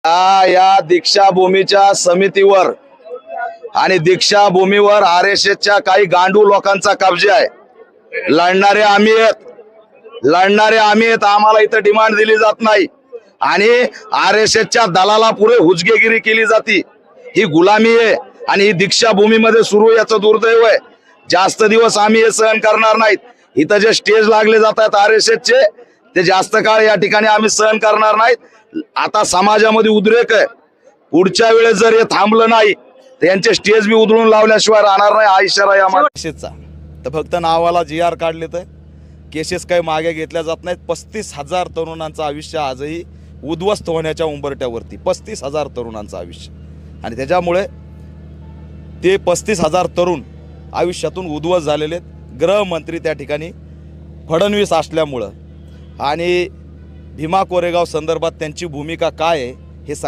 या दीक्षाभूमीच्या समितीवर आणि दीक्षाभूमीवर RSSच्या काही गांडू लोकांचा कब्जा आहे। लढणारे आम्ही आहेत, आम्हाला इथं डिमांड दिली जात नाही आणि RSSच्या दलाला पुरे हुजगेगिरी केली जाती। ही गुलामी आहे आणि ही दीक्षाभूमीमध्ये सुरू याचं दुर्दैव आहे। जास्त दिवस आम्ही हे सहन करणार नाहीत। इथं जे स्टेज लागले जातात RSSचे ते जास्त काळ या ठिकाणी आम्ही सहन करणार नाहीत। आता समाजामध्ये उद्रेक आहे, पुढच्या वेळेस जर हे थांबलं नाही तर यांचे स्टेज बी उधळून लावल्याशिवाय राहणार नाही, हा इशारा आहे आम्हाला। केसेसचा तर फक्त नावाला GR काढले तर केसेस काही मागे घेतल्या जात नाहीत। 35,000 तरुणांचं आयुष्य आजही उद्ध्वस्त होण्याच्या उंबरठ्यावरती, 35,000 तरुणांचं आयुष्य, आणि त्याच्यामुळे ते 35,000 तरुण आयुष्यातून उद्ध्वस्त झालेले आहेत। गृहमंत्री त्या ठिकाणी फडणवीस असल्यामुळं आणि भीमा कोरेगाव संदर्भात त्यांची भूमिका काय आहे